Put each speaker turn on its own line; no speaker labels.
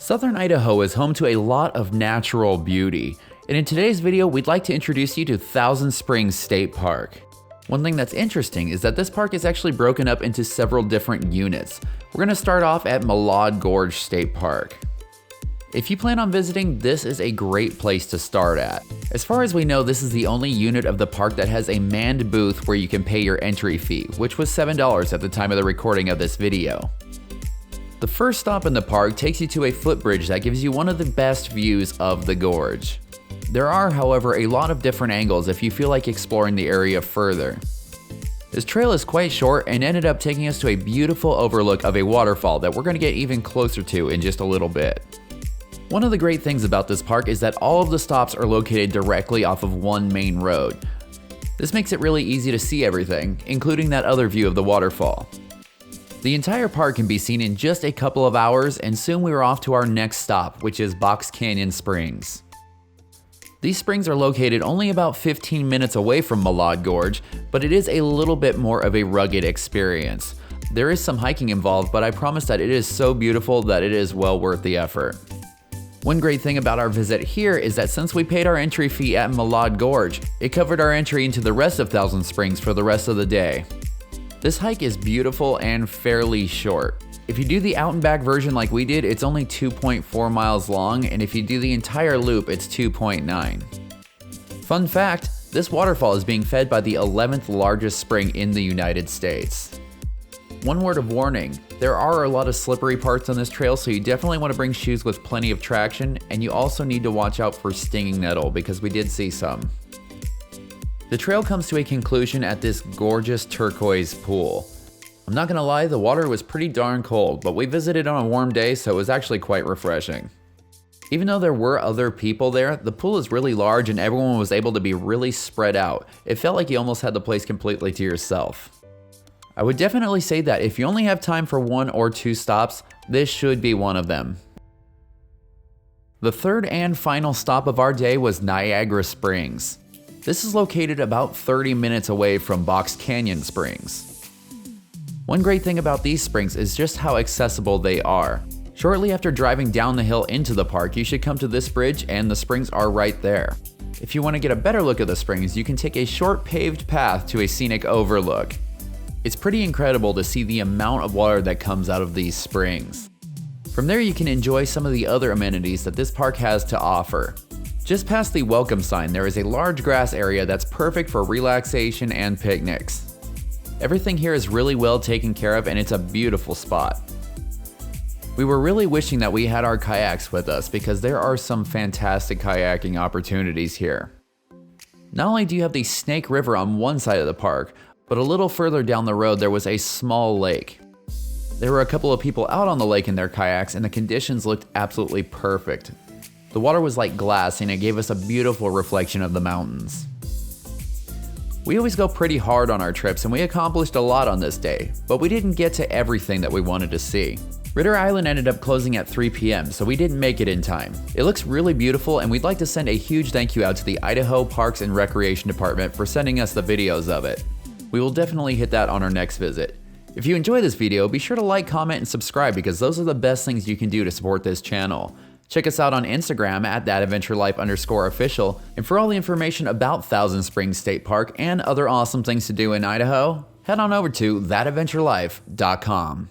Southern Idaho is home to a lot of natural beauty, and in today's video we'd like to introduce you to Thousand Springs State Park. One thing that's interesting is that this park is actually broken up into several different units. We're going to start off at Milad Gorge State Park. If you plan on visiting, this is a great place to start at. As far as we know, this is the only unit of the park that has a manned booth where you can pay your entry fee, which was $7 at the time of the recording of this video. The first stop in the park takes you to a footbridge that gives you one of the best views of the gorge. There are, however, a lot of different angles if you feel like exploring the area further. This trail is quite short and ended up taking us to a beautiful overlook of a waterfall that we're going to get even closer to in just a little bit. One of the great things about this park is that all of the stops are located directly off of one main road. This makes it really easy to see everything, including that other view of the waterfall. The entire park can be seen in just a couple of hours, and soon we are off to our next stop, which is Box Canyon Springs. These springs are located only about 15 minutes away from Milad Gorge, but it is a little bit more of a rugged experience. There is some hiking involved, but I promise that it is so beautiful that it is well worth the effort. One great thing about our visit here is that since we paid our entry fee at Milad Gorge, it covered our entry into the rest of Thousand Springs for the rest of the day. This hike is beautiful and fairly short. If you do the out and back version like we did, it's only 2.4 miles long, and if you do the entire loop, it's 2.9. Fun fact, this waterfall is being fed by the 11th largest spring in the United States. One word of warning, there are a lot of slippery parts on this trail, so you definitely want to bring shoes with plenty of traction, and you also need to watch out for stinging nettle because we did see some. The trail comes to a conclusion at this gorgeous turquoise pool. I'm not gonna lie, the water was pretty darn cold, but we visited on a warm day, so it was actually quite refreshing. Even though there were other people there, the pool is really large and everyone was able to be really spread out. It felt like you almost had the place completely to yourself. I would definitely say that if you only have time for 1 or 2 stops, this should be one of them. The third and final stop of our day was Niagara Springs. This is located about 30 minutes away from Box Canyon Springs. One great thing about these springs is just how accessible they are. Shortly after driving down the hill into the park, you should come to this bridge and the springs are right there. If you want to get a better look at the springs, you can take a short paved path to a scenic overlook. It's pretty incredible to see the amount of water that comes out of these springs. From there you can enjoy some of the other amenities that this park has to offer. Just past the welcome sign, there is a large grass area that's perfect for relaxation and picnics. Everything here is really well taken care of and it's a beautiful spot. We were really wishing that we had our kayaks with us because there are some fantastic kayaking opportunities here. Not only do you have the Snake River on one side of the park, but a little further down the road there was a small lake. There were a couple of people out on the lake in their kayaks and the conditions looked absolutely perfect. The water was like glass and it gave us a beautiful reflection of the mountains. We always go pretty hard on our trips and we accomplished a lot on this day, but we didn't get to everything that we wanted to see. Ritter Island ended up closing at 3 p.m., so we didn't make it in time. It looks really beautiful and we'd like to send a huge thank you out to the Idaho Parks and Recreation Department for sending us the videos of it. We will definitely hit that on our next visit. If you enjoyed this video, be sure to like, comment, and subscribe because those are the best things you can do to support this channel. Check us out on Instagram at @thatadventurelife_official, and for all the information about Thousand Springs State Park and other awesome things to do in Idaho, head on over to thatadventurelife.com.